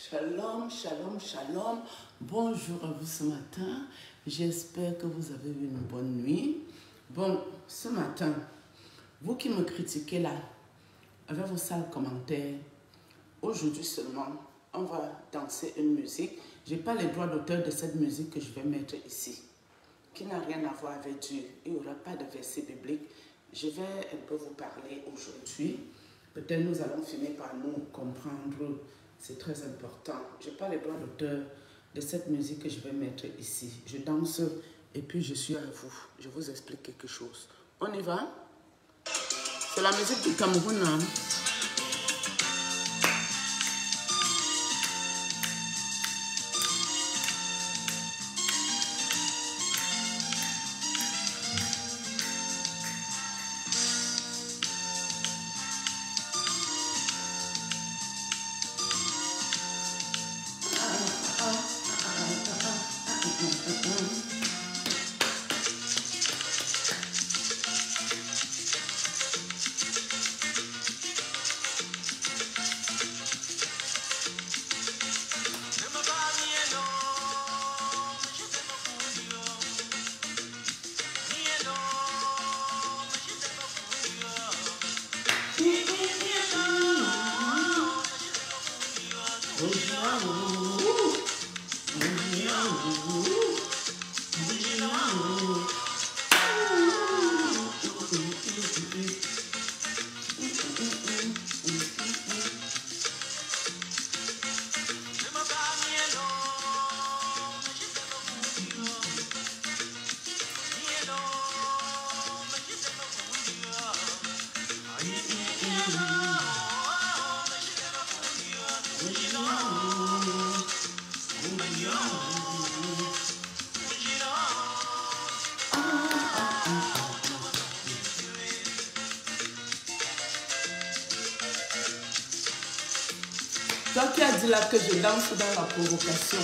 Shalom, shalom, shalom. Bonjour à vous ce matin. J'espère que vous avez eu une bonne nuit. Bon, ce matin, vous qui me critiquez là, avec vos sales commentaires, aujourd'hui seulement, on va danser une musique. Je n'ai pas les droits d'auteur de cette musique que je vais mettre ici, qui n'a rien à voir avec Dieu. Il n'y aura pas de verset biblique. Je vais un peu vous parler aujourd'hui. Peut-être nous allons finir par nous comprendre. C'est très important. Je n'ai pas les droits d'auteur de cette musique que je vais mettre ici. Je danse et puis je suis à vous. Je vous explique quelque chose. On y va? C'est la musique du Cameroun. Hein? Toi qui as dit là que je danse dans la provocation.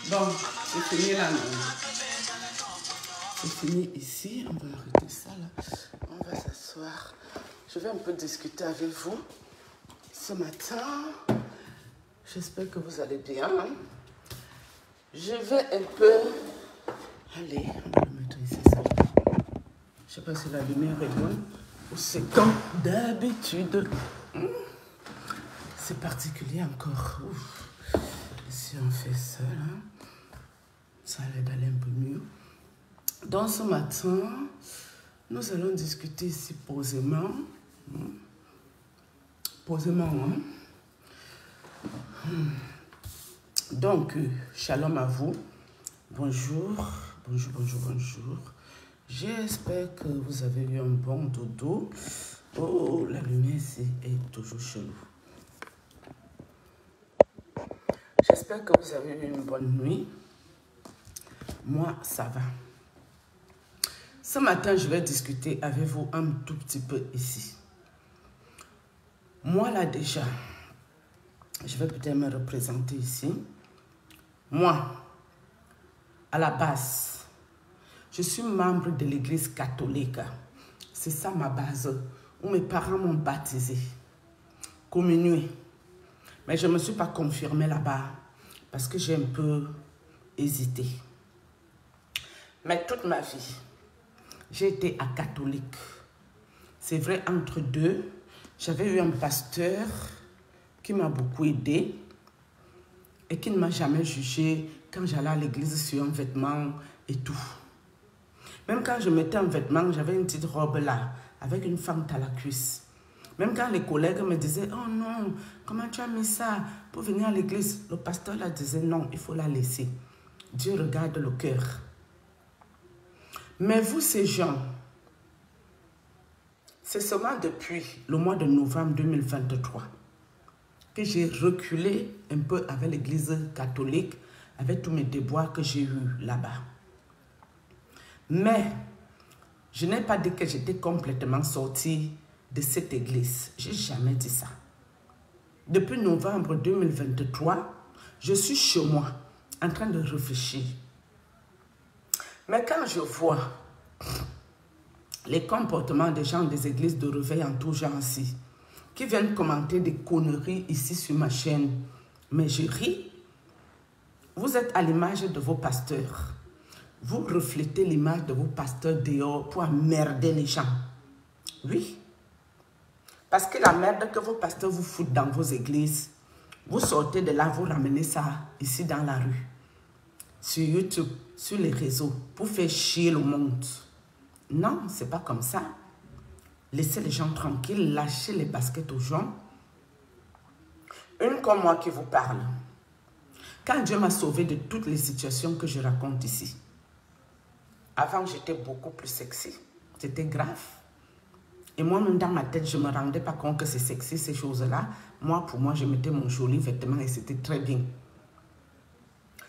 Bon, c'est fini là, non? C'est fini ici. On va arrêter ça là. On va s'asseoir. Je vais un peu discuter avec vous ce matin. J'espère que vous allez bien. Je vais un peu... Allez, on va le mettre ici. Ça. Je ne sais pas si la lumière est bonne ou c'est comme d'habitude. C'est particulier encore. Ouf. Si on fait ça, là, ça allait d'aller un peu mieux. Donc ce matin, nous allons discuter ici posément. Posément, hein? Donc, shalom à vous. Bonjour, bonjour, bonjour, bonjour. J'espère que vous avez eu un bon dodo. Oh, la lumière ici est toujours chelou. J'espère que vous avez eu une bonne nuit. Moi, ça va. Ce matin, je vais discuter avec vous un tout petit peu ici. Moi, là déjà, je vais peut-être me représenter ici. Moi, à la base, je suis membre de l'église catholique. C'est ça ma base, où mes parents m'ont baptisé, communié. Mais je ne me suis pas confirmée là-bas parce que j'ai un peu hésité. Mais toute ma vie, j'ai été à catholique. C'est vrai, entre deux, j'avais eu un pasteur qui m'a beaucoup aidé et qui ne m'a jamais jugé quand j'allais à l'église sur un vêtement et tout. Même quand je mettais un vêtement, j'avais une petite robe là, avec une fente à la cuisse. Même quand les collègues me disaient, oh non, comment tu as mis ça pour venir à l'église? Le pasteur là disait, non, il faut la laisser. Dieu regarde le cœur. Mais vous, ces gens, c'est seulement depuis le mois de novembre 2023 que j'ai reculé un peu avec l'église catholique, avec tous mes déboires que j'ai eus là-bas. Mais je n'ai pas dit que j'étais complètement sortie de cette église. Je n'ai jamais dit ça. Depuis novembre 2023, je suis chez moi en train de réfléchir. Mais quand je vois les comportements des gens des églises de réveil en tout genre ici, qui viennent commenter des conneries ici sur ma chaîne, mais je ris. Vous êtes à l'image de vos pasteurs. Vous reflétez l'image de vos pasteurs dehors pour emmerder les gens. Oui. Parce que la merde que vos pasteurs vous foutent dans vos églises, vous sortez de là, vous ramenez ça ici dans la rue, sur YouTube, sur les réseaux, pour faire chier le monde. Non, c'est pas comme ça. Laissez les gens tranquilles, lâchez les baskets aux gens. Une comme moi qui vous parle. Quand Dieu m'a sauvé de toutes les situations que je raconte ici, avant j'étais beaucoup plus sexy. C'était grave. Et moi-même dans ma tête, je ne me rendais pas compte que c'est sexy ces choses-là. Moi, pour moi, je mettais mon joli vêtement et c'était très bien.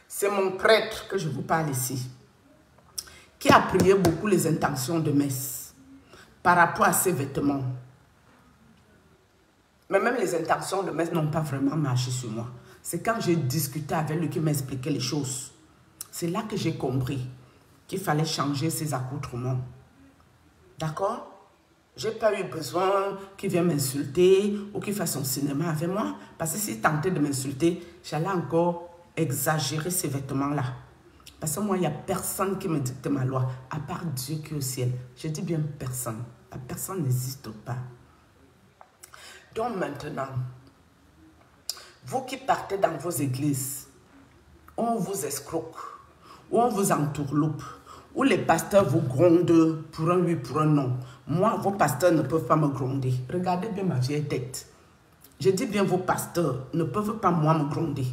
C'est mon prêtre que je vous parle ici, qui a prié beaucoup les intentions de messe par rapport à ces vêtements. Mais même les intentions de messe n'ont pas vraiment marché sur moi. C'est quand j'ai discuté avec lui qui m'expliquait les choses. C'est là que j'ai compris qu'il fallait changer ses accoutrements. D'accord? Je n'ai pas eu besoin qu'il vienne m'insulter ou qu'il fasse son cinéma avec moi. Parce que s'il tentait de m'insulter, j'allais encore exagérer ces vêtements-là. Parce que moi, il n'y a personne qui me dicte ma loi, à part Dieu qui est au ciel. Je dis bien personne. La personne n'existe pas. Donc maintenant, vous qui partez dans vos églises, on vous escroque, ou on vous entourloupe, où les pasteurs vous grondent pour un oui, pour un non. Moi, vos pasteurs ne peuvent pas me gronder. Regardez bien ma vieille tête. Je dis bien, vos pasteurs ne peuvent pas, moi, me gronder.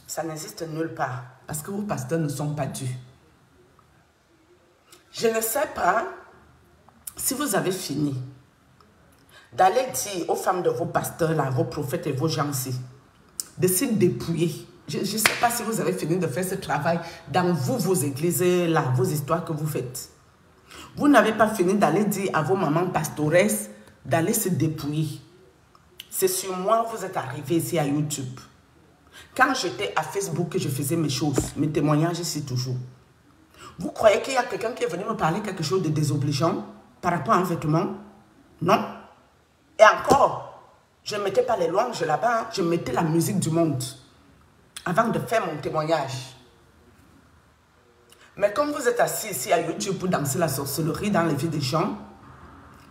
Ça n'existe nulle part, parce que vos pasteurs ne sont pas dus. Je ne sais pas si vous avez fini d'aller dire aux femmes de vos pasteurs, là, vos prophètes et vos gens-ci, de se dépouiller. Je ne sais pas si vous avez fini de faire ce travail dans vos églises, là, vos histoires que vous faites. Vous n'avez pas fini d'aller dire à vos mamans pastoresses d'aller se dépouiller. C'est sur moi que vous êtes arrivé ici à YouTube. Quand j'étais à Facebook, je faisais mes choses, mes témoignages ici toujours. Vous croyez qu'il y a quelqu'un qui est venu me parler quelque chose de désobligeant par rapport à un vêtement? Non. Et encore, je ne mettais pas les louanges là-bas, je mettais la musique du monde avant de faire mon témoignage. Mais comme vous êtes assis ici à YouTube pour danser la sorcellerie dans les vies des gens,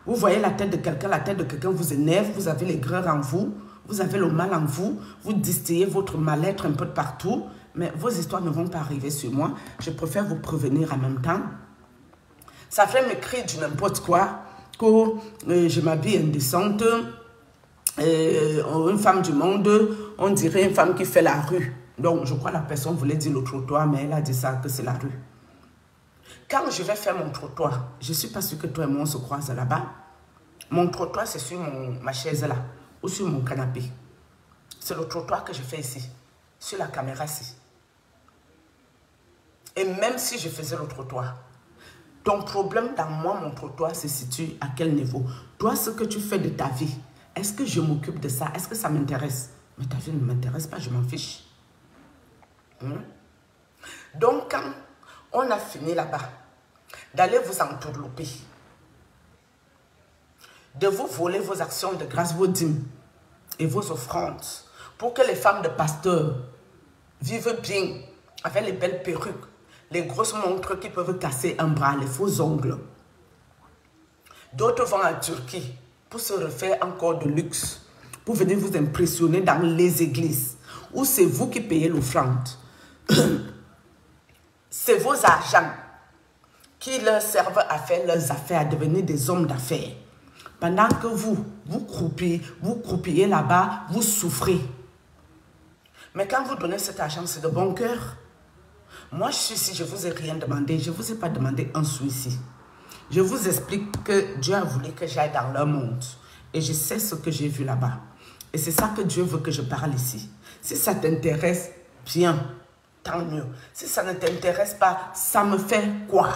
vous voyez la tête de quelqu'un vous énerve, vous avez l'aigreur en vous, vous avez le mal en vous, vous distillez votre mal-être un peu de partout, mais vos histoires ne vont pas arriver sur moi. Je préfère vous prévenir en même temps. Ça fait me crier du n'importe quoi, que je m'habille indécente, une femme du monde, on dirait une femme qui fait la rue. Donc, je crois que la personne voulait dire le trottoir, mais elle a dit ça, que c'est la rue. Quand je vais faire mon trottoir, je ne suis pas sûre que toi et moi on se croise là-bas. Mon trottoir, c'est sur ma chaise là, ou sur mon canapé. C'est le trottoir que je fais ici, sur la caméra ici. Et même si je faisais le trottoir, ton problème dans moi, mon trottoir, se situe à quel niveau? Toi, ce que tu fais de ta vie, est-ce que je m'occupe de ça? Est-ce que ça m'intéresse? Mais ta vie ne m'intéresse pas, je m'en fiche. Donc, quand on a fini là-bas, d'aller vous entourlouper, de vous voler vos actions de grâce, vos dîmes et vos offrandes, pour que les femmes de pasteurs vivent bien avec les belles perruques, les grosses montres qui peuvent casser un bras, les faux ongles. D'autres vont en Turquie pour se refaire encore de luxe, pour venir vous impressionner dans les églises, où c'est vous qui payez l'offrande. C'est vos argents qui leur servent à faire leurs affaires, à devenir des hommes d'affaires. Pendant que vous croupillez là-bas, vous souffrez. Mais quand vous donnez cet argent, c'est de bon cœur. Moi, je suis ici, je ne vous ai rien demandé. Je ne vous ai pas demandé un sou ici. Je vous explique que Dieu a voulu que j'aille dans leur monde. Et je sais ce que j'ai vu là-bas. Et c'est ça que Dieu veut que je parle ici. Si ça t'intéresse, bien, tant mieux. Si ça ne t'intéresse pas, ça me fait quoi?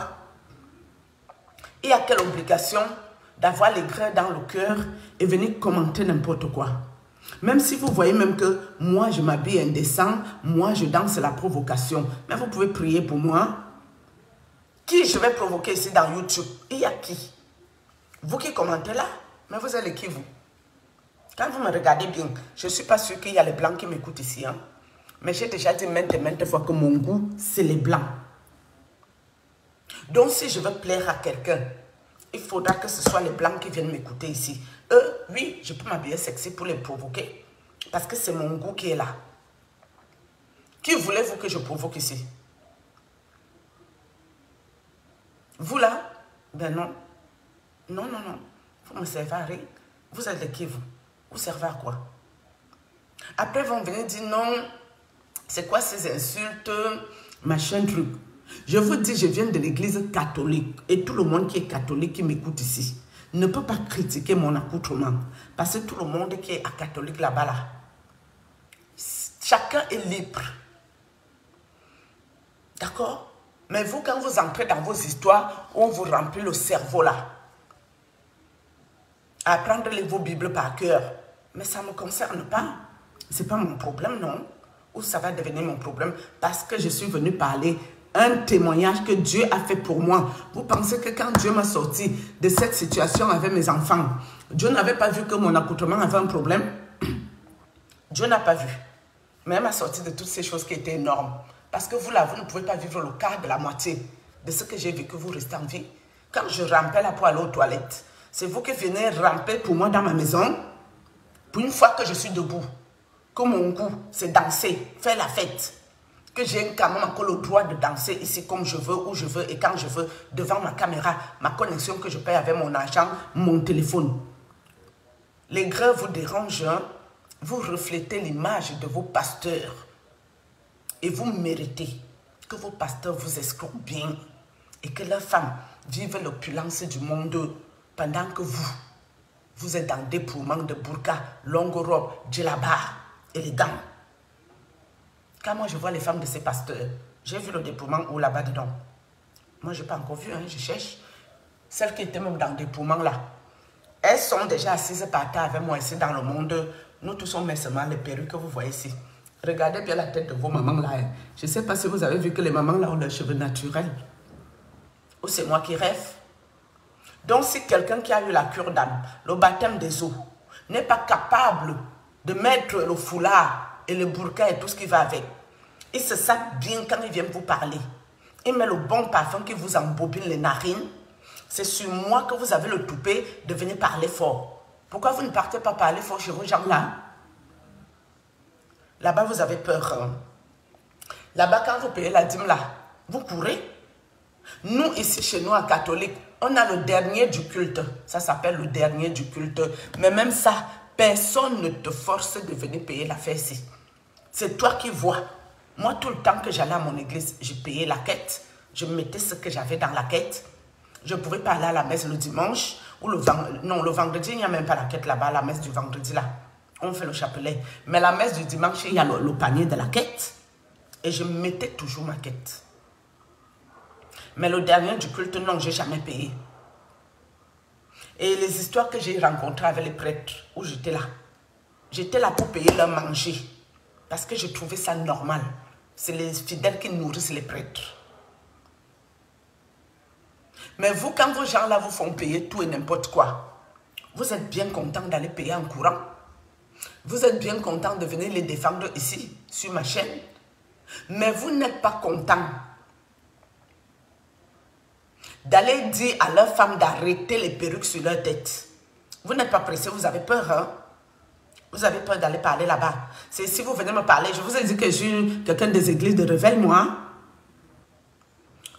Il y a quelle obligation d'avoir les grains dans le cœur et venir commenter n'importe quoi? Même si vous voyez même que moi je m'habille indécent, moi je danse la provocation. Mais vous pouvez prier pour moi. Qui je vais provoquer ici dans YouTube? Il y a qui? Vous qui commentez là? Mais vous allez qui vous? Quand vous me regardez bien, je ne suis pas sûre qu'il y a les blancs qui m'écoutent ici. Hein? Mais j'ai déjà dit maintes et maintes fois que mon goût, c'est les blancs. Donc si je veux plaire à quelqu'un, il faudra que ce soit les blancs qui viennent m'écouter ici. Eux, oui, je peux m'habiller sexy pour les provoquer. Parce que c'est mon goût qui est là. Qui voulez-vous que je provoque ici? Vous là? Ben non. Non, non, non. Vous me servez à rien. Vous êtes de qui vous? Vous servez à quoi? Après, ils vont venir dire non. C'est quoi ces insultes? Machin truc. Je vous dis, je viens de l'église catholique. Et tout le monde qui est catholique, qui m'écoute ici, ne peut pas critiquer mon accoutrement. Parce que tout le monde qui est catholique là-bas, là, chacun est libre. D'accord? Mais vous, quand vous entrez dans vos histoires, on vous remplit le cerveau là. À apprendre vos Bibles par cœur. Mais ça ne me concerne pas. Ce n'est pas mon problème, non? Ou ça va devenir mon problème parce que je suis venue parler un témoignage que Dieu a fait pour moi. Vous pensez que quand Dieu m'a sorti de cette situation avec mes enfants, Dieu n'avait pas vu que mon accoutrement avait un problème? Dieu n'a pas vu. Mais il m'a sorti de toutes ces choses qui étaient énormes. Parce que vous là, vous ne pouvez pas vivre le quart de la moitié de ce que j'ai vécu, vous restez en vie. Quand je rampais là pour aller aux toilettes, c'est vous qui venez ramper pour moi dans ma maison. Pour une fois que je suis debout, que mon goût, c'est danser, faire la fête. Que j'ai quand même encore le droit de danser ici comme je veux, où je veux et quand je veux, devant ma caméra, ma connexion que je paye avec mon argent, mon téléphone. Les grèves vous dérangent, hein? Vous reflétez l'image de vos pasteurs. Et vous méritez que vos pasteurs vous escroquent bien et que leurs femmes vivent l'opulence du monde pendant que vous êtes dans des déploiements de burqa, longue robe, djellaba, élégant. Quand moi je vois les femmes de ces pasteurs, j'ai vu le déploiement où là-bas dedans. Moi je n'ai pas encore vu, hein, je cherche. Celles qui étaient même dans le déploiement là. Elles sont déjà assises par terre avec moi ici dans le monde. Nous tous on met seulement les perruques que vous voyez ici. Regardez bien la tête de vos mamans là. Je ne sais pas si vous avez vu que les mamans là ont leurs cheveux naturels. Ou c'est moi qui rêve. Donc si quelqu'un qui a eu la cure d'âme, le baptême des eaux, n'est pas capable de mettre le foulard et le burqa et tout ce qui va avec, il se sent bien quand il vient vous parler. Il met le bon parfum qui vous embobine les narines. C'est sur moi que vous avez le toupet de venir parler fort. Pourquoi vous ne partez pas parler fort chez vos gens là? Là-bas, vous avez peur. Hein? Là-bas, quand vous payez la dîme là, vous courez. Nous, ici, chez nous, en catholique, on a le dernier du culte. Ça s'appelle le dernier du culte. Mais même ça, personne ne te force de venir payer la fête ici. C'est toi qui vois. Moi, tout le temps que j'allais à mon église, je payais la quête. Je mettais ce que j'avais dans la quête. Je pouvais pas aller à la messe le dimanche ou le vendredi. Non, le vendredi, il n'y a même pas la quête là-bas, la messe du vendredi là. On fait le chapelet. Mais la messe du dimanche, il y a le panier de la quête. Et je mettais toujours ma quête. Mais le dernier du culte, non, je n'ai jamais payé. Et les histoires que j'ai rencontrées avec les prêtres, où j'étais là pour payer leur manger. Parce que je trouvais ça normal. C'est les fidèles qui nourrissent les prêtres. Mais vous, quand vos gens là vous font payer tout et n'importe quoi, vous êtes bien content d'aller payer en courant. Vous êtes bien content de venir les défendre ici, sur ma chaîne. Mais vous n'êtes pas content d'aller dire à leurs femmes d'arrêter les perruques sur leur tête. Vous n'êtes pas pressé, vous avez peur, hein? Vous avez peur d'aller parler là-bas. C'est si vous venez me parler, je vous ai dit que je suis quelqu'un des églises de réveil, moi.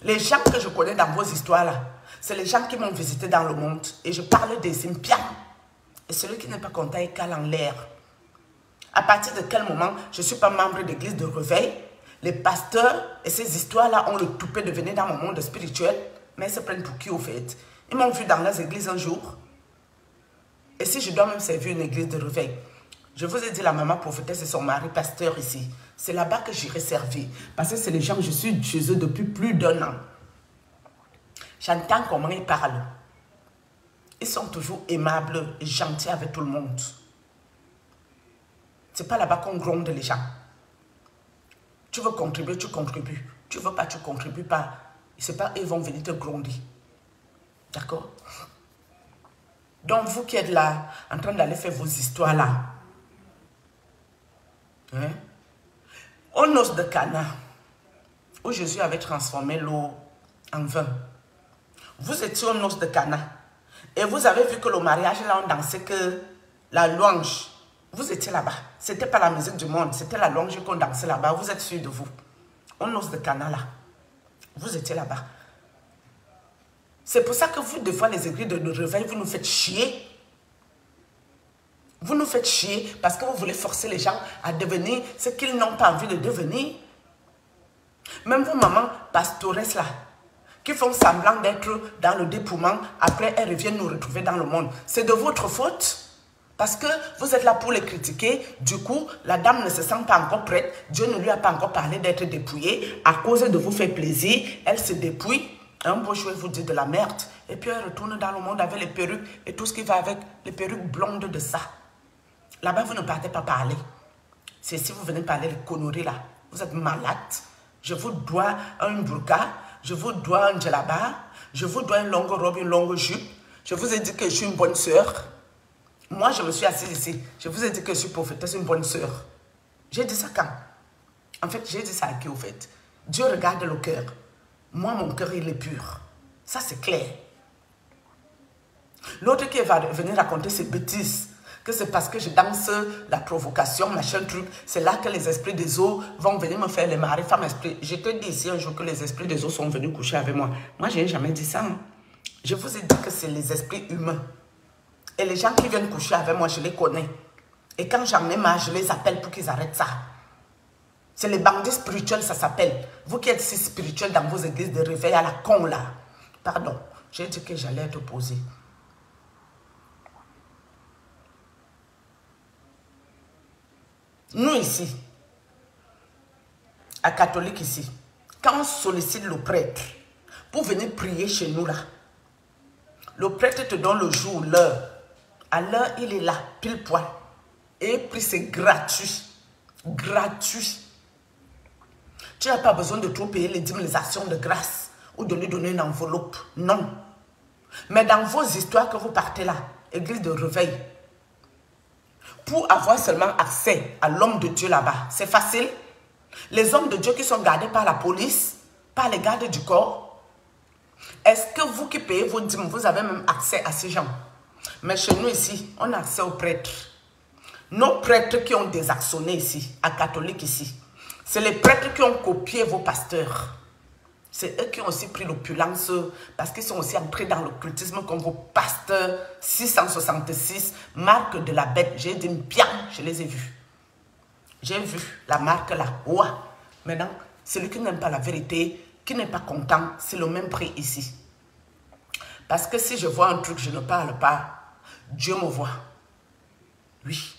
Les gens que je connais dans vos histoires là, c'est les gens qui m'ont visité dans le monde. Et je parle des impiens. Et celui qui n'est pas content, il cale en l'air. À partir de quel moment je ne suis pas membre d'église de réveil? Les pasteurs et ces histoires-là ont le toupet de venir dans mon monde spirituel. Mais ils se prennent pour qui au fait? Ils m'ont vu dans leurs églises un jour. Et si je dois même servir une église de réveil, je vous ai dit la maman prophétesse et son mari pasteur ici. C'est là-bas que j'irai servir. Parce que c'est les gens, je suis chez eux depuis plus d'1 an. J'entends comment ils parlent. Ils sont toujours aimables et gentils avec tout le monde. C'est pas là-bas qu'on gronde les gens. Tu veux contribuer, tu contribues. Tu veux pas, tu contribues pas. C'est pas ils vont venir te gronder. D'accord? Donc vous qui êtes là, en train d'aller faire vos histoires là. Hein? Aux noces de Cana, où Jésus avait transformé l'eau en vin. Vous étiez aux noces de Cana. Et vous avez vu que le mariage là, on dansait que la louange. Vous étiez là-bas. C'était pas la musique du monde. C'était la louange qu'on dansait là-bas. Vous êtes sûr de vous. Aux noces de Cana là. Vous étiez là-bas. C'est pour ça que vous, des fois, les églises de réveil, vous nous faites chier. Vous nous faites chier parce que vous voulez forcer les gens à devenir ce qu'ils n'ont pas envie de devenir. Même vos mamans pastoresses là, qui font semblant d'être dans le dépouillement, après elles reviennent nous retrouver dans le monde. C'est de votre faute. Parce que vous êtes là pour les critiquer. Du coup, la dame ne se sent pas encore prête. Dieu ne lui a pas encore parlé d'être dépouillée. À cause de vous faire plaisir, elle se dépouille. Un beau jour, elle vous dit de la merde. Et puis elle retourne dans le monde avec les perruques et tout ce qui va avec, les perruques blondes de ça. Là-bas, vous ne partez pas parler. C'est si vous venez parler de conneries là. Vous êtes malade. Je vous dois un burqa. Je vous dois un djellaba. Je vous dois une longue robe, une longue jupe. Je vous ai dit que je suis une bonne sœur. Moi, je me suis assise ici. Je vous ai dit que je suis prophétesse, une bonne sœur. J'ai dit ça quand? En fait, j'ai dit ça à qui au fait? Dieu regarde le cœur. Moi, mon cœur, il est pur. Ça, c'est clair. L'autre qui va venir raconter ses bêtises, que c'est parce que je danse la provocation, machin truc, c'est là que les esprits des eaux vont venir me faire les maris, femmes esprits. Je te dis ici un jour que les esprits des eaux sont venus coucher avec moi. Moi, je n'ai jamais dit ça. Hein. Je vous ai dit que c'est les esprits humains. Et les gens qui viennent coucher avec moi, je les connais. Et quand j'en ai marre, je les appelle pour qu'ils arrêtent ça. C'est les bandits spirituels, ça s'appelle. Vous qui êtes si spirituels dans vos églises de réveil à la con là. Pardon, j'ai dit que j'allais être opposé. Nous ici, à catholique ici, quand on sollicite le prêtre pour venir prier chez nous là, le prêtre te donne le jour, l'heure. À l'heure, il est là, pile poil. Et puis c'est gratuit. Gratuit. Tu n'as pas besoin de trop payer les dîmes, les actions de grâce ou de lui donner une enveloppe. Non. Mais dans vos histoires que vous partez là, église de réveil, pour avoir seulement accès à l'homme de Dieu là-bas, c'est facile. Les hommes de Dieu qui sont gardés par la police, par les gardes du corps, est-ce que vous qui payez vos dîmes, vous avez même accès à ces gens? Mais chez nous ici, on a accès aux prêtres. Nos prêtres qui ont désactionné ici, à catholique ici, c'est les prêtres qui ont copié vos pasteurs. C'est eux qui ont aussi pris l'opulence parce qu'ils sont aussi entrés dans l'occultisme comme vos pasteurs 666, marque de la bête. J'ai dit bien, je les ai vus. J'ai vu la marque là. Ouais. Maintenant, celui qui n'aime pas la vérité, qui n'est pas content, c'est le même prix ici. Parce que si je vois un truc, je ne parle pas. Dieu me voit. Oui.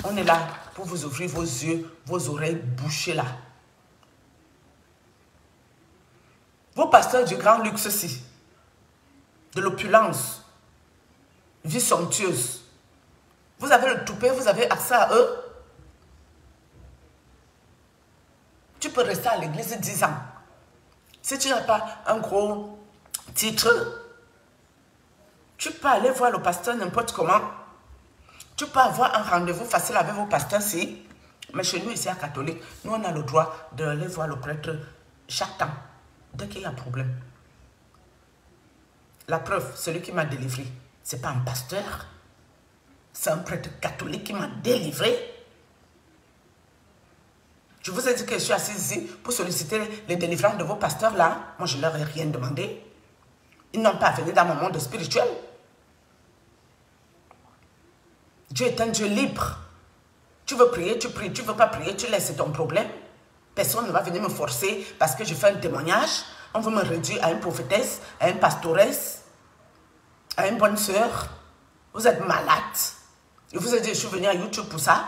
On est là pour vous ouvrir vos yeux, vos oreilles bouchées là. Vos pasteurs du grand luxe aussi, de l'opulence, vie somptueuse. Vous avez le toupet, vous avez accès à eux. Tu peux rester à l'église 10 ans. Si tu n'as pas un gros titre, tu peux aller voir le pasteur n'importe comment. Tu peux avoir un rendez-vous facile avec vos pasteurs si. Mais chez nous ici à catholique, nous on a le droit d'aller voir le prêtre chaque temps. Dès qu'il y a un problème. La preuve, celui qui m'a délivré, ce n'est pas un pasteur. C'est un prêtre catholique qui m'a délivré. Je vous ai dit que je suis assise ici pour solliciter les délivrances de vos pasteurs là. Moi, je ne leur ai rien demandé. Ils n'ont pas à venir dans mon monde spirituel. Dieu est un Dieu libre. Tu veux prier, tu pries. Tu ne veux pas prier, tu laisses, c'est ton problème. Personne ne va venir me forcer parce que je fais un témoignage. On veut me réduire à une prophétesse, à une pastoresse, à une bonne sœur. Vous êtes malade. Je vous ai dit, je suis venue à YouTube pour ça.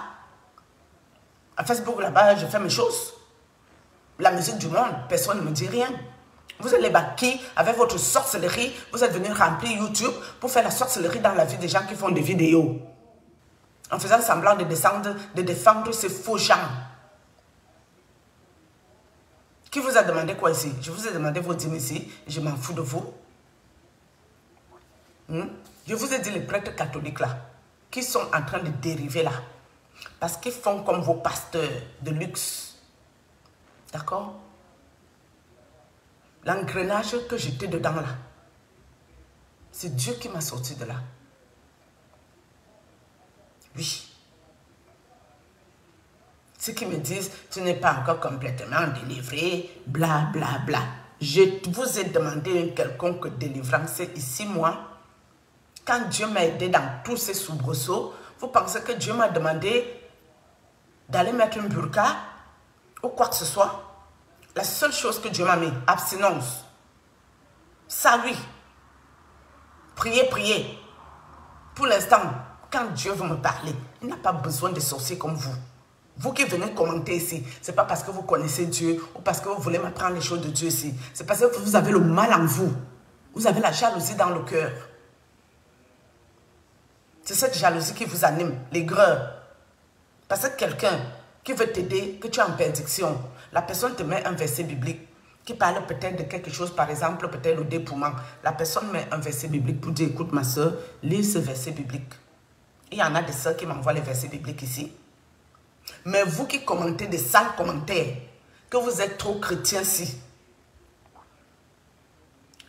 À Facebook, là-bas, je fais mes choses. La musique du monde, personne ne me dit rien. Vous êtes les bâquis avec votre sorcellerie. Vous êtes venus remplir YouTube pour faire la sorcellerie dans la vie des gens qui font des vidéos. En faisant semblant de défendre ces faux gens. Qui vous a demandé quoi ici? Je vous ai demandé vos dîmes ici. Je m'en fous de vous. Je vous ai dit les prêtres catholiques là, qui sont en train de dériver là. Parce qu'ils font comme vos pasteurs de luxe. D'accord? L'engrenage que j'étais dedans là, c'est Dieu qui m'a sorti de là. Oui. Ceux qui me disent, tu n'es pas encore complètement délivré, bla bla bla. Je vous ai demandé une quelconque délivrance ici, moi. Quand Dieu m'a aidé dans tous ces soubresauts, vous pensez que Dieu m'a demandé d'aller mettre une burqa ou quoi que ce soit? La seule chose que Dieu m'a mis, abstinence. Ça oui. Priez, priez. Pour l'instant, quand Dieu veut me parler, il n'a pas besoin de sorciers comme vous. Vous qui venez commenter ici, ce n'est pas parce que vous connaissez Dieu ou parce que vous voulez m'apprendre les choses de Dieu ici. C'est parce que vous avez le mal en vous. Vous avez la jalousie dans le cœur. C'est cette jalousie qui vous anime, l'aigreur. Parce que quelqu'un qui veut t'aider, que tu es en perdiction, la personne te met un verset biblique qui parle peut-être de quelque chose, par exemple, peut-être le dépouillement. La personne met un verset biblique pour dire, écoute ma soeur, lis ce verset biblique. Il y en a des soeurs qui m'envoient les versets bibliques ici. Mais vous qui commentez des sales commentaires, que vous êtes trop chrétiens si.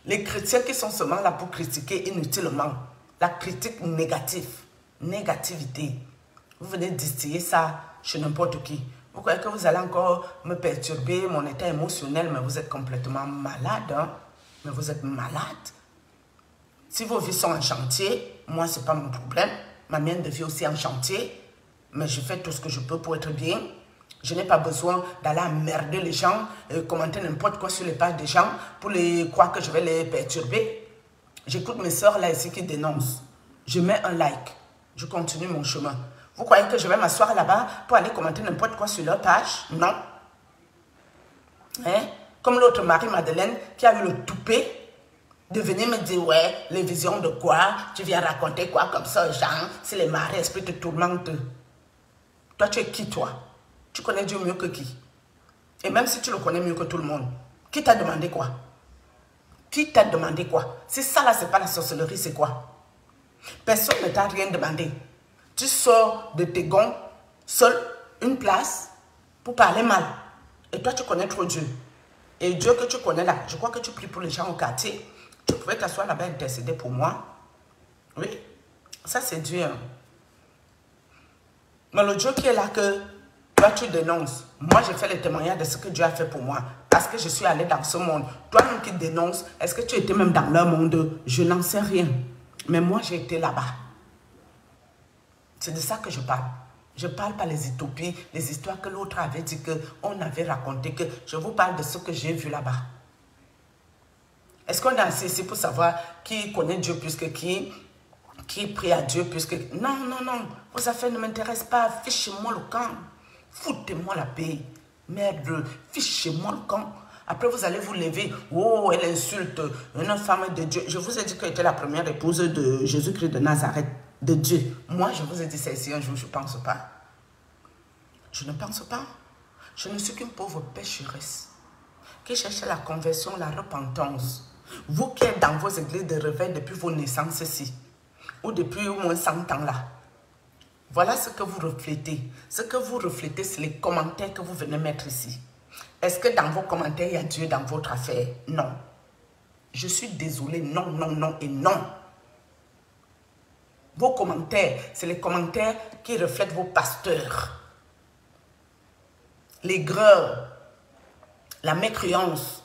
Les chrétiens qui sont seulement là pour critiquer inutilement, la critique négative, négativité, vous venez distiller ça chez n'importe qui. Vous croyez que vous allez encore me perturber mon état émotionnel, mais vous êtes complètement malade. Hein? Mais vous êtes malade. Si vos vies sont en chantier, moi, ce n'est pas mon problème. Ma mienne de vie aussi en chantier. Mais je fais tout ce que je peux pour être bien. Je n'ai pas besoin d'aller emmerder les gens, commenter n'importe quoi sur les pages des gens pour les croire que je vais les perturber. J'écoute mes soeurs là ici qui dénoncent. Je mets un like. Je continue mon chemin. Vous croyez que je vais m'asseoir là-bas pour aller commenter n'importe quoi sur leur page? Non. Hein? Comme l'autre Marie-Madeleine qui a eu le toupet De venir me dire, ouais, les visions de quoi? Tu viens raconter quoi comme ça, Jean? Si les maris esprits te tourmentent. Toi, tu es qui, toi? Tu connais Dieu mieux que qui? Et même si tu le connais mieux que tout le monde, qui t'a demandé quoi? Qui t'a demandé quoi? Si ça là, c'est pas la sorcellerie, c'est quoi? Personne ne t'a rien demandé. Tu sors de tes gonds, seul, une place, pour parler mal. Et toi, tu connais trop Dieu. Et Dieu que tu connais là, je crois que tu pries pour les gens au quartier. Tu pouvais t'asseoir là-bas et intercéder pour moi. Oui, ça c'est Dieu. Hein. Mais le Dieu qui est là que toi tu dénonces. Moi j'ai fait le témoignage de ce que Dieu a fait pour moi. Parce que je suis allé dans ce monde. Toi-même qui dénonces, est-ce que tu étais même dans leur monde? Je n'en sais rien. Mais moi j'ai été là-bas. C'est de ça que je parle. Je ne parle pas les utopies, les histoires que l'autre avait dit, qu'on avait raconté, que je vous parle de ce que j'ai vu là-bas. Est-ce qu'on est assis ici pour savoir qui connaît Dieu plus que qui prie à Dieu plus que... Non, non, non, vos affaires ne m'intéressent pas, fichez-moi le camp. Foutez-moi la paix. Merde, fichez-moi le camp. Après, vous allez vous lever. Oh, elle insulte une femme de Dieu. Je vous ai dit qu'elle était la première épouse de Jésus-Christ de Nazareth, de Dieu. Moi, je vous ai dit ça ici un jour, je ne pense pas. Je ne pense pas. Je ne suis qu'une pauvre pécheresse qui cherche la conversion, la repentance. Vous qui êtes dans vos églises de réveil depuis vos naissances-ci, ou depuis au moins 100 ans là, voilà ce que vous reflétez. Ce que vous reflétez, c'est les commentaires que vous venez mettre ici. Est-ce que dans vos commentaires, il y a Dieu dans votre affaire? Non. Je suis désolée, non, non, non et non. Vos commentaires, c'est les commentaires qui reflètent vos pasteurs. L'aigreur, la mécréance,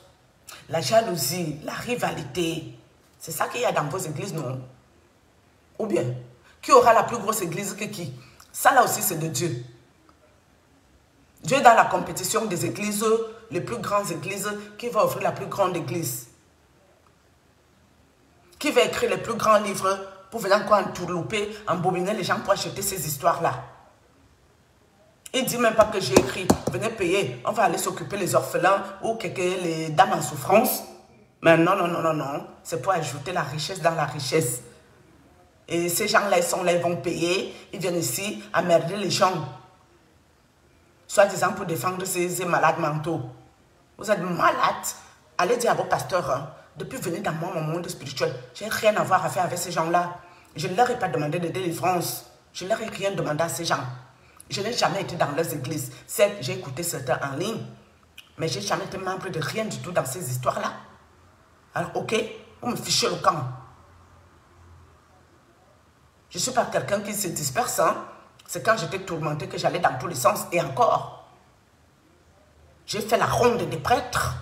la jalousie, la rivalité. C'est ça qu'il y a dans vos églises, non? Ou bien, qui aura la plus grosse église que qui? Ça là aussi, c'est de Dieu. Dieu est dans la compétition des églises, les plus grandes églises, qui va offrir la plus grande église. Qui va écrire les plus grands livres pour venir encore entourlouper, embobiner les gens pour acheter ces histoires-là. Il ne dit même pas que j'ai écrit, venez payer, on va aller s'occuper les orphelins ou les dames en souffrance. Mais non, non, non, non, non. C'est pour ajouter la richesse dans la richesse. Et ces gens-là, ils sont là, ils vont payer. Ils viennent ici emmerder les gens. Soi-disant pour défendre ces malades mentaux. Vous êtes malades. Allez dire à vos pasteurs, hein, depuis venir dans mon monde spirituel, je n'ai rien à voir à faire avec ces gens-là. Je ne leur ai pas demandé de délivrance. Je ne leur ai rien demandé à ces gens. Je n'ai jamais été dans leurs églises. Certes, j'ai écouté certains en ligne, mais je n'ai jamais été membre de rien du tout dans ces histoires-là. Alors, ok, vous me fichez le camp. Je ne suis pas quelqu'un qui se disperse. Hein? C'est quand j'étais tourmentée que j'allais dans tous les sens. Et encore, j'ai fait la ronde des prêtres.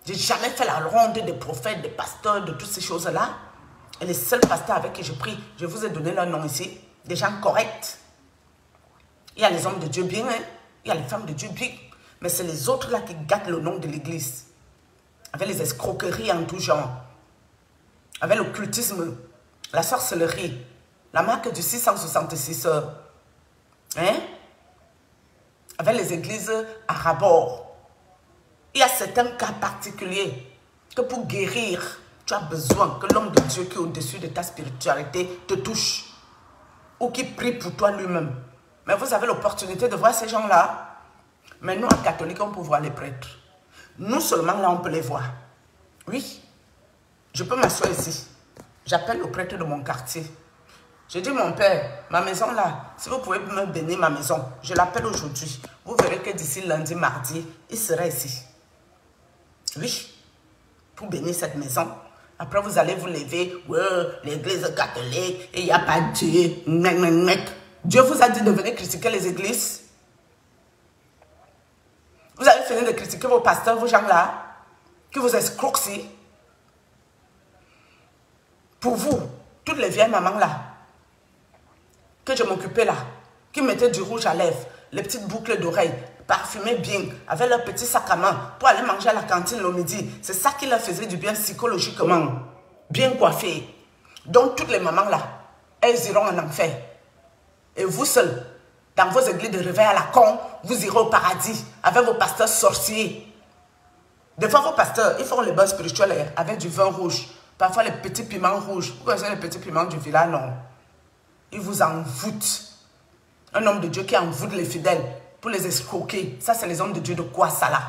Je n'ai jamais fait la ronde des prophètes, des pasteurs, de toutes ces choses-là. Et les seuls pasteurs avec qui je prie, je vous ai donné leur nom ici, des gens corrects. Il y a les hommes de Dieu bien, hein? Il y a les femmes de Dieu bien. Mais c'est les autres là qui gâtent le nom de l'église. Avec les escroqueries en tout genre. Avec l'occultisme, la sorcellerie, la marque du 666. Hein? Avec les églises à rabord. Il y a certains cas particuliers que pour guérir, tu as besoin que l'homme de Dieu qui est au-dessus de ta spiritualité te touche. Ou qui prie pour toi lui-même. Mais vous avez l'opportunité de voir ces gens-là. Mais nous, en catholique, on peut voir les prêtres. Nous seulement, là, on peut les voir. Oui. Je peux m'asseoir ici. J'appelle le prêtre de mon quartier. Je dis, mon père, ma maison là, si vous pouvez me bénir ma maison, je l'appelle aujourd'hui. Vous verrez que d'ici lundi, mardi, il sera ici. Oui. Pour bénir cette maison. Après, vous allez vous lever. Ouais, l'église catholique, il n'y a pas de Dieu. Dieu vous a dit de venir critiquer les églises. Vous avez fini de critiquer vos pasteurs, vos gens-là, qui vous escroquent. Pour vous, toutes les vieilles mamans-là, que je m'occupais là, qui mettaient du rouge à lèvres, les petites boucles d'oreilles, parfumées bien, avec leur petit sac à main, pour aller manger à la cantine le midi. C'est ça qui leur faisait du bien psychologiquement, bien coiffées. Donc toutes les mamans-là, elles iront en enfer. Et vous seuls, dans vos églises de réveil à la con, vous irez au paradis avec vos pasteurs sorciers. Des fois, vos pasteurs, ils font les bains spirituels avec du vin rouge. Parfois, les petits piments rouges. Vous connaissez les petits piments du village? Non. Ils vous envoûtent. Un homme de Dieu qui envoûte les fidèles pour les escroquer. Ça, c'est les hommes de Dieu de quoi ça là?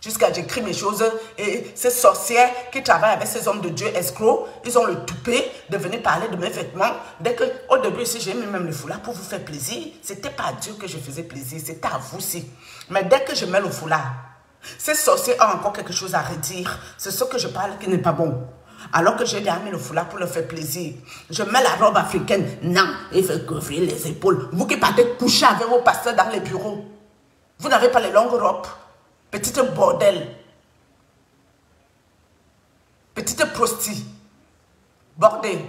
Jusqu'à j'écris mes choses et ces sorcières qui travaillent avec ces hommes de Dieu escrocs, ils ont le toupet de venir parler de mes vêtements. Dès que, au début, si j'ai mis même le foulard pour vous faire plaisir, c'était pas à Dieu que je faisais plaisir, c'était à vous aussi. Mais dès que je mets le foulard, ces sorciers ont encore quelque chose à redire. C'est ce que je parle qui n'est pas bon. Alors que j'ai déjà mis le foulard pour leur faire plaisir. Je mets la robe africaine. Non, il faut couvrir les épaules. Vous qui partez coucher avec vos pasteurs dans les bureaux, vous n'avez pas les longues robes. Petite bordel. Petite prosti. Bordel.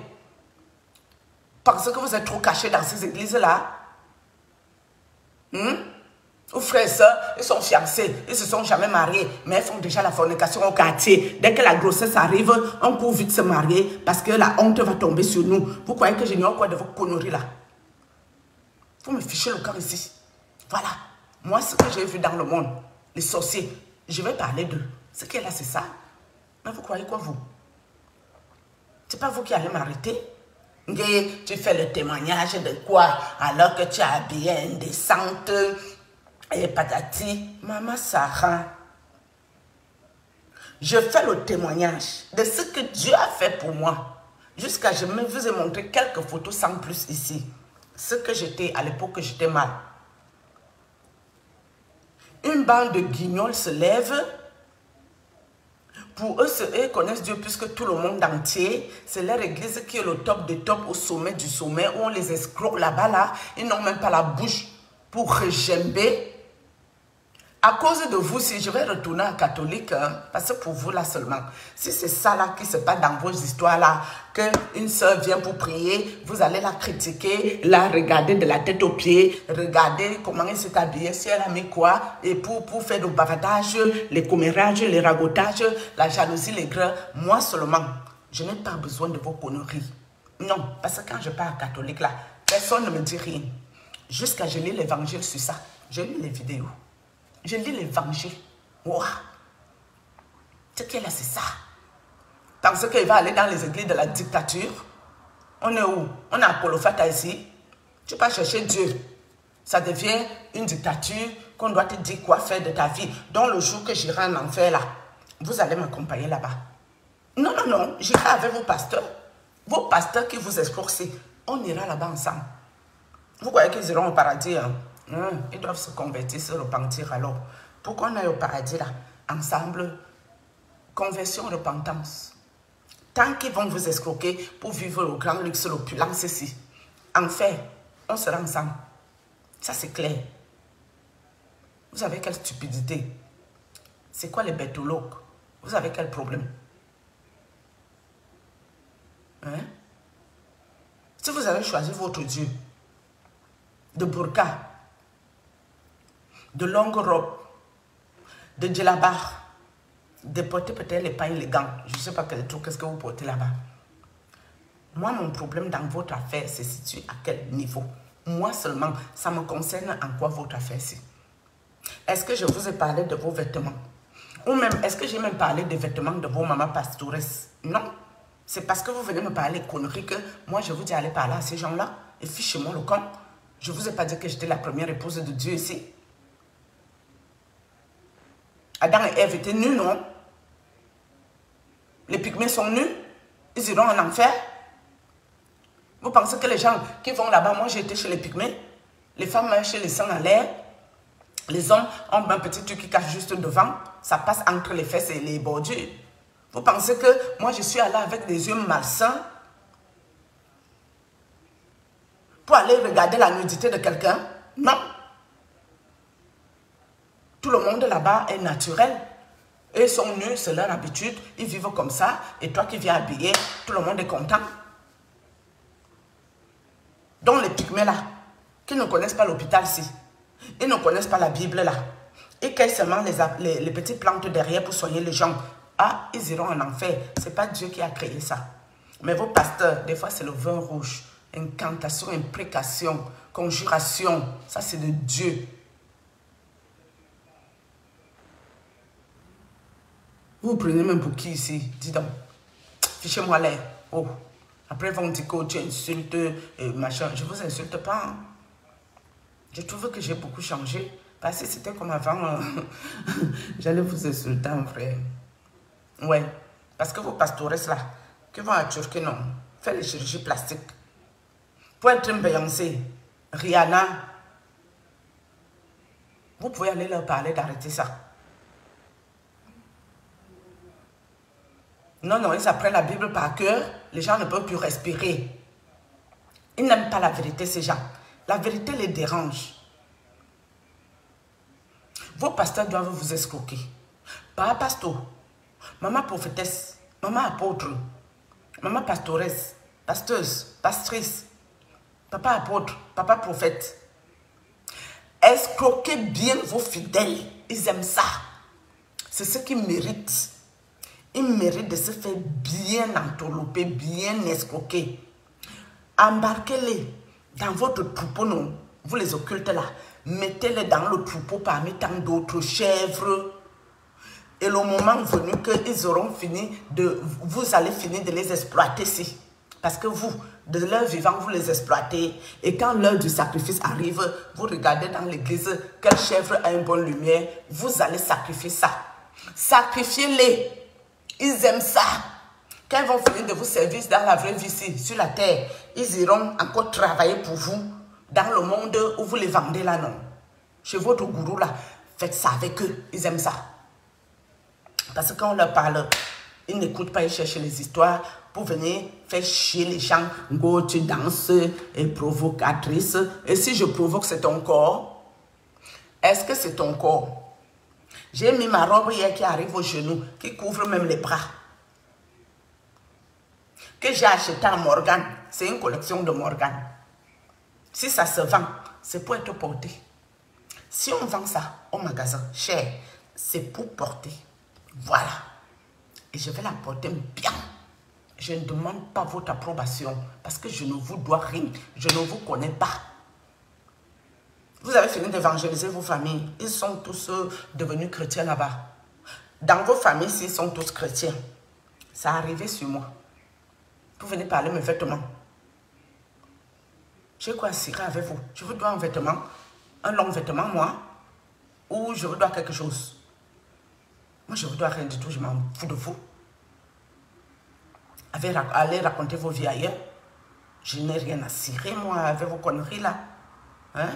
Parce que vous êtes trop cachés dans ces églises-là. Vos frères et sœurs, ils sont fiancés, ils ne se sont jamais mariés, mais ils font déjà la fornication au quartier. Dès que la grossesse arrive, on court vite se marier parce que la honte va tomber sur nous. Vous croyez que j'ignore quoi de vos conneries là? Vous me fichez le corps ici. Voilà. Moi, ce que j'ai vu dans le monde, les sorciers, je vais parler d'eux. Ce qui est là, c'est ça. Mais vous croyez quoi, vous? C'est pas vous qui allez m'arrêter? Tu fais le témoignage de quoi alors que tu es habillée indécente et patati. Maman Sarah, je fais le témoignage de ce que Dieu a fait pour moi. Jusqu'à je vous ai montré quelques photos sans plus ici. Ce que j'étais à l'époque que j'étais mal. Une bande de guignols se lève. Pour eux, ils connaissent Dieu puisque tout le monde entier, c'est leur église qui est le top des tops au sommet du sommet, où on les escroque là-bas, là. Ils n'ont même pas la bouche pour regimber. À cause de vous, si je vais retourner à catholique, hein, parce que pour vous là seulement, si c'est ça là qui se passe dans vos histoires là, qu'une soeur vient pour prier, vous allez la critiquer, la regarder de la tête aux pieds, regarder comment elle s'est habillée, si elle a mis quoi, et pour faire le bavardage, les commérages, les ragotages, la jalousie, les grains, moi seulement, je n'ai pas besoin de vos conneries. Non, parce que quand je parle catholique là, personne ne me dit rien. Jusqu'à je lis l'évangile sur ça, je lis les vidéos. Je lis l'évangile. Wow. Ce qui est là, c'est ça. Parce qu'il va aller dans les églises de la dictature. On est où? On est à Polofata ici. Tu vas chercher Dieu. Ça devient une dictature qu'on doit te dire quoi faire de ta vie. Donc le jour que j'irai en enfer là, vous allez m'accompagner là-bas. Non, non, non. J'irai avec vos pasteurs. Vos pasteurs qui vous escroquent. On ira là-bas ensemble. Vous croyez qu'ils iront au paradis, hein? Ils doivent se convertir, se repentir alors. Pour qu'on aille au paradis là, ensemble, conversion, repentance. Tant qu'ils vont vous escroquer pour vivre le grand luxe, l'opulence ici, en fait, on sera ensemble. Ça c'est clair. Vous avez quelle stupidité? C'est quoi les bêtologues? Vous avez quel problème? Hein? Si vous avez choisi votre Dieu, de burqa, de longue robe, de djellaba, de porter peut-être les pailles, les gants. Je ne sais pas quel truc, qu'est-ce que vous portez là-bas. Moi, mon problème dans votre affaire se situe à quel niveau? Moi seulement, ça me concerne en quoi votre affaire c'est? Est-ce que je vous ai parlé de vos vêtements? Ou même, est-ce que j'ai même parlé des vêtements de vos mamans pastouresses? Non. C'est parce que vous venez me parler de conneries que moi, je vous dis allez parler à ces gens-là et fichez-moi le camp. Je ne vous ai pas dit que j'étais la première épouse de Dieu ici. Adam et Ève étaient nus, non? Les pygmées sont nus. Ils iront en enfer. Vous pensez que les gens qui vont là-bas, moi j'ai été chez les pygmées, les femmes chez les sangs à l'air, les hommes ont un petit truc qui cache juste devant, ça passe entre les fesses et les bordures. Vous pensez que moi je suis allée avec des yeux malsains pour aller regarder la nudité de quelqu'un? Non. Tout le monde là-bas est naturel. Eux sont nus, c'est leur habitude. Ils vivent comme ça. Et toi qui viens habiller, tout le monde est content. Donc les pygmées là, qui ne connaissent pas l'hôpital ici, ils ne connaissent pas la Bible là, et cueillent seulement les petites plantes derrière pour soigner les gens. Ah, ils iront en enfer. Ce n'est pas Dieu qui a créé ça. Mais vos pasteurs, des fois c'est le vin rouge. Incantation, imprécation, conjuration. Ça c'est de Dieu. Vous prenez même pour qui ici? Dis donc. Fichez-moi l'air. Oh. Après, ils vont dire que tu insultes, machin. Je ne vous insulte pas. Hein. Je trouve que j'ai beaucoup changé. Parce que c'était comme avant. J'allais vous insulter, en vrai. Ouais. Parce que vos pastores là, qui vont à Turquie, non. Faire les chirurgies plastiques. Pour être une Beyoncé, Rihanna, vous pouvez aller leur parler d'arrêter ça. Non, non, ils apprennent la Bible par cœur. Les gens ne peuvent plus respirer. Ils n'aiment pas la vérité, ces gens. La vérité les dérange. Vos pasteurs doivent vous escroquer. Papa pasteur, maman prophétesse, maman apôtre, maman pastoresse, pasteuse, pastrice, papa apôtre, papa prophète. Escroquez bien vos fidèles. Ils aiment ça. C'est ce qu'ils méritent. Ils méritent de se faire bien entourlouper, bien escroquer. Embarquez-les dans votre troupeau, non. Vous les occultes là. Mettez-les dans le troupeau parmi tant d'autres chèvres. Et le moment venu qu'ils auront fini de... Vous allez finir de les exploiter ici. Parce que vous, de leur vivant, vous les exploitez. Et quand l'heure du sacrifice arrive, vous regardez dans l'église, quelle chèvre a une bonne lumière. Vous allez sacrifier ça. Sacrifiez-les. Ils aiment ça. Quand ils vont finir de vous servir dans la vraie vie ici, sur la terre, ils iront encore travailler pour vous dans le monde où vous les vendez là, non. Chez votre gourou là, faites ça avec eux. Ils aiment ça. Parce que quand on leur parle, ils n'écoutent pas, ils cherchent les histoires pour venir faire chier les gens. Go, tu danses et provocatrice. Et si je provoque, c'est ton corps? Est-ce que c'est ton corps? J'ai mis ma robe hier qui arrive aux genoux, qui couvre même les bras. Que j'ai acheté à Morgan. C'est une collection de Morgan. Si ça se vend, c'est pour être porté. Si on vend ça au magasin, cher, c'est pour porter. Voilà. Et je vais la porter bien. Je ne demande pas votre approbation parce que je ne vous dois rien. Je ne vous connais pas. Vous avez fini d'évangéliser vos familles. Ils sont tous devenus chrétiens là-bas. Dans vos familles, ils sont tous chrétiens. Ça arrivé sur moi. Vous venez parler mes vêtements. J'ai quoi à cirer avec vous? Je vous dois un vêtement, un long vêtement, moi, ou je vous dois quelque chose? Moi, je ne vous dois rien du tout, je m'en fous de vous. Allez raconter vos vies ailleurs. Je n'ai rien à cirer, moi, avec vos conneries là. Hein?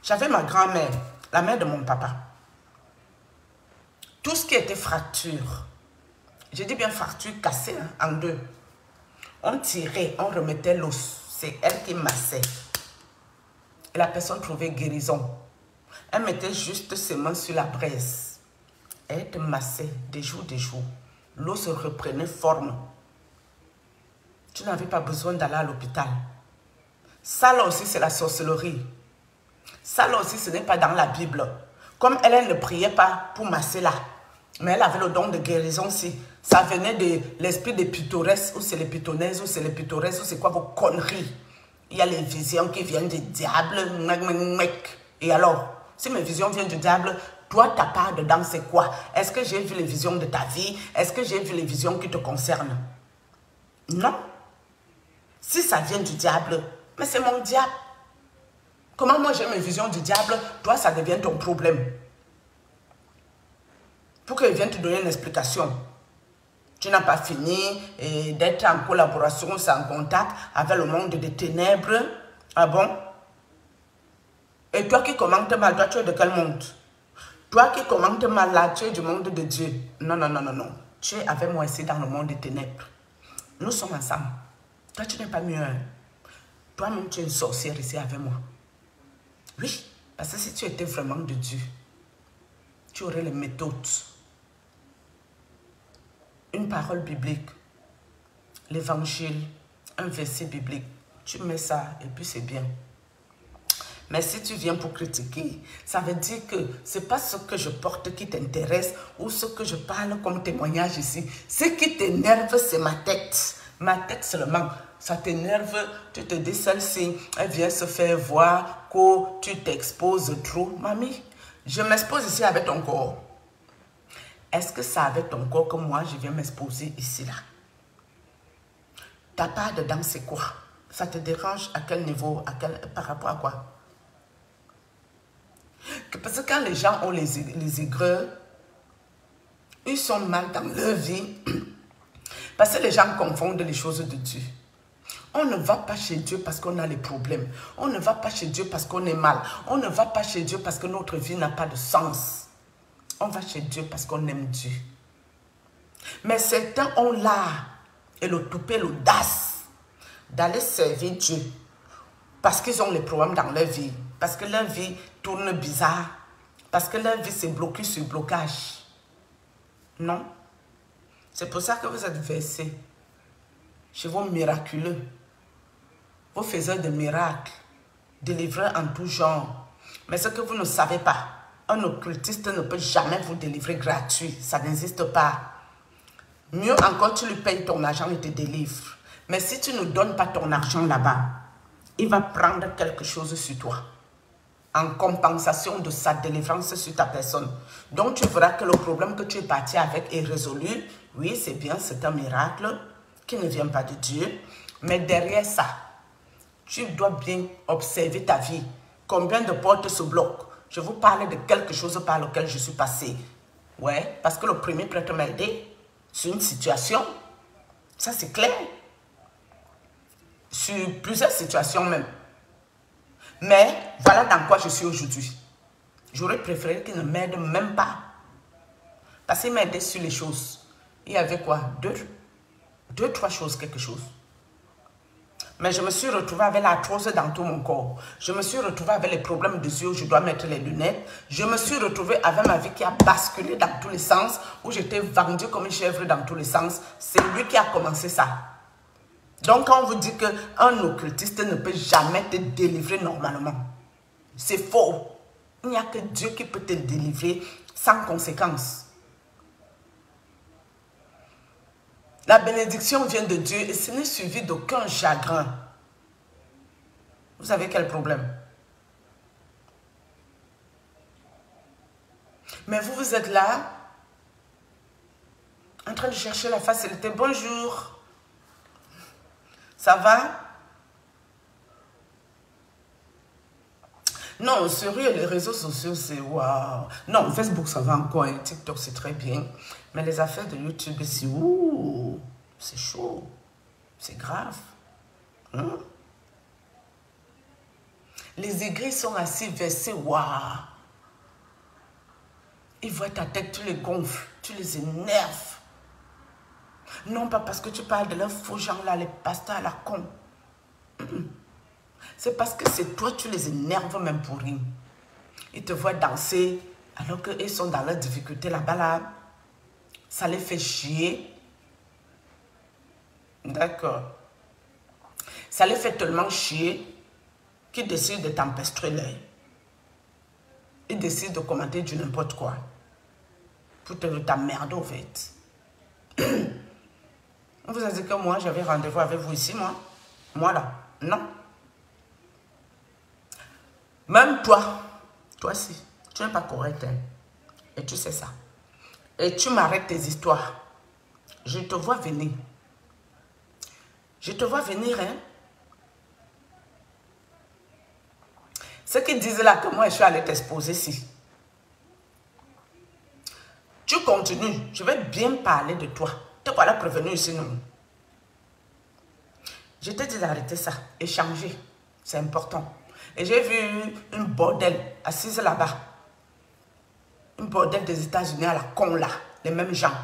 J'avais ma grand-mère, la mère de mon papa. Tout ce qui était fracture, je dis bien fracture cassée hein, en deux. On tirait, on remettait l'os. C'est elle qui massait. Et la personne trouvait guérison. Elle mettait juste ses mains sur la braise. Elle te massait des jours. L'os reprenait forme. Tu n'avais pas besoin d'aller à l'hôpital. Ça là aussi, c'est la sorcellerie. Ça là aussi, ce n'est pas dans la Bible. Comme elle ne priait pas pour masser là. Mais elle avait le don de guérison si. Ça venait de l'esprit des pittoresques, ou c'est les pitonnaises, ou c'est les pittoresques, ou c'est quoi vos conneries. Il y a les visions qui viennent du diable. Et alors, si mes visions viennent du diable, toi, ta part dedans, c'est quoi? Est-ce que j'ai vu les visions de ta vie? Est-ce que j'ai vu les visions qui te concernent? Non. Si ça vient du diable, mais c'est mon diable. Comment moi j'ai mes visions du diable, toi, ça devient ton problème. Pour qu'il vienne te donner une explication. Tu n'as pas fini d'être en collaboration, en contact avec le monde des ténèbres. Ah bon? Et toi qui commentes mal, toi tu es de quel monde? Toi qui commentes mal là, tu es du monde de Dieu. Non, non, non, non, non. Tu es avec moi ici dans le monde des ténèbres. Nous sommes ensemble. Toi tu n'es pas mieux. Toi-même tu es une sorcière ici avec moi. Oui, parce que si tu étais vraiment de Dieu, tu aurais les méthodes. Une parole biblique, l'évangile, un verset biblique. Tu mets ça et puis c'est bien. Mais si tu viens pour critiquer, ça veut dire que ce n'est pas ce que je porte qui t'intéresse ou ce que je parle comme témoignage ici. Ce qui t'énerve, c'est ma tête. Ma tête seulement. Ça t'énerve, tu te dis celle-ci, elle vient se faire voir que tu t'exposes trop. Mamie, je m'expose ici avec ton corps. Est-ce que ça avec ton corps que moi, je viens m'exposer ici, là? Ta part dedans, c'est quoi? Ça te dérange à quel niveau? Par rapport à quoi? Parce que quand les gens ont les aigreurs, ils sont mal dans leur vie. Parce que les gens confondent les choses de Dieu. On ne va pas chez Dieu parce qu'on a les problèmes. On ne va pas chez Dieu parce qu'on est mal. On ne va pas chez Dieu parce que notre vie n'a pas de sens. On va chez Dieu parce qu'on aime Dieu. Mais certains ont l'art et le toupet, l'audace d'aller servir Dieu parce qu'ils ont les problèmes dans leur vie. Parce que leur vie tourne bizarre. Parce que leur vie s'est bloquée sur blocage. Non. C'est pour ça que vous êtes versés chez vos miraculeux, vos faiseurs de miracles, délivreurs en tout genre. Mais ce que vous ne savez pas, un occultiste ne peut jamais vous délivrer gratuit. Ça n'existe pas. Mieux encore, tu lui payes ton argent et te délivre. Mais si tu ne donnes pas ton argent là-bas, il va prendre quelque chose sur toi en compensation de sa délivrance sur ta personne. Donc, tu verras que le problème que tu es parti avec est résolu. Oui, c'est bien, c'est un miracle qui ne vient pas de Dieu. Mais derrière ça, tu dois bien observer ta vie. Combien de portes se bloquent? Je vous parle de quelque chose par lequel je suis passé. Ouais, parce que le premier prêtre m'a aidé sur une situation. Ça, c'est clair. Sur plusieurs situations même. Mais voilà dans quoi je suis aujourd'hui. J'aurais préféré qu'il ne m'aide même pas. Parce qu'il m'a aidé sur les choses. Il y avait quoi? Deux, trois choses, quelque chose. Mais je me suis retrouvée avec l'arthrose dans tout mon corps. Je me suis retrouvée avec les problèmes de yeux où je dois mettre les lunettes. Je me suis retrouvée avec ma vie qui a basculé dans tous les sens, où j'étais vendue comme une chèvre dans tous les sens. C'est lui qui a commencé ça. Donc, quand on vous dit qu'un occultiste ne peut jamais te délivrer normalement, c'est faux. Il n'y a que Dieu qui peut te délivrer sans conséquence. La bénédiction vient de Dieu et ce n'est suivi d'aucun chagrin. Vous savez quel problème? Mais vous êtes là, en train de chercher la facilité. Bonjour. Ça va? Non, sérieux, les réseaux sociaux, c'est waouh. Non, Facebook, ça va encore. Et TikTok, c'est très bien. Mais les affaires de YouTube, c'est ouh, c'est chaud. C'est grave. Hein? Les aigris sont assis versés, waouh. Ils voient ta tête, tu les gonfles, tu les énerves. Non, pas parce que tu parles de leurs faux gens là, les pasteurs à la con. C'est parce que c'est toi, tu les énerves même pour rien. Ils te voient danser alors qu'ils sont dans leurs difficultés là-bas là. Ça les fait chier. D'accord. Ça les fait tellement chier qu'ils décident de t'empestrer l'œil. Ils décident de commenter du n'importe quoi. Pour te t'emmerder au fait. On vous a dit que moi, j'avais rendez-vous avec vous ici, moi. Moi là. Non. Même toi, toi aussi, tu n'es pas correct. Hein? Et tu sais ça. Et tu m'arrêtes tes histoires. Je te vois venir. Je te vois venir, hein. Ce qu'ils disent là, que moi, je suis allée t'exposer ici. Tu continues. Je vais bien parler de toi. Te voilà prévenu ici, non. Je te dis d'arrêter ça. Échanger. C'est important. Et j'ai vu une bordel assise là-bas. Une bordel des États-Unis à la con là. Les mêmes gens.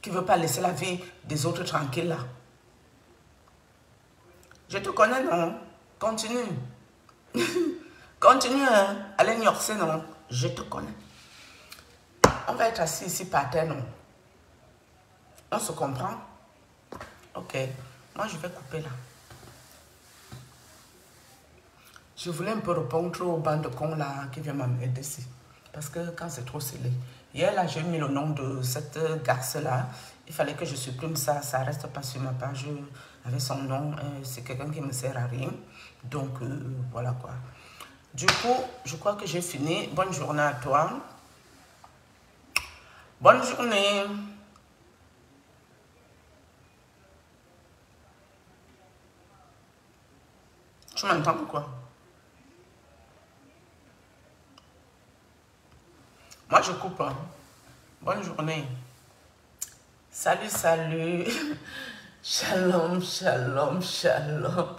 Qui ne veut pas laisser la vie des autres tranquille là. Je te connais, non? Continue. Continue, hein? Allez, Niorcé, non? Je te connais. On va être assis ici par terre, non? On se comprend? Ok. Moi, je vais couper là. Je voulais un peu répondre aux bandes de cons là qui viennent m'aider ici. Parce que quand c'est trop scellé. Hier, là, j'ai mis le nom de cette garce-là. Il fallait que je supprime ça. Ça ne reste pas sur ma page avec son nom. C'est quelqu'un qui ne me sert à rien. Donc, voilà quoi. Du coup, je crois que j'ai fini. Bonne journée à toi. Bonne journée. Tu m'entends ou quoi? Moi, je coupe. Hein. Bonne journée. Salut, salut. Shalom, shalom, shalom.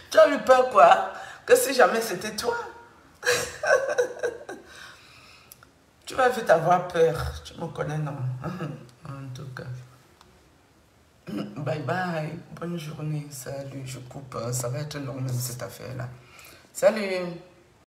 Tu as eu peur quoi? Que si jamais c'était toi? Tu vas vite avoir peur. Tu me connais, non? En tout cas. Bye bye. Bonne journée. Salut. Je coupe. Ça va être normal cette affaire-là. Salut.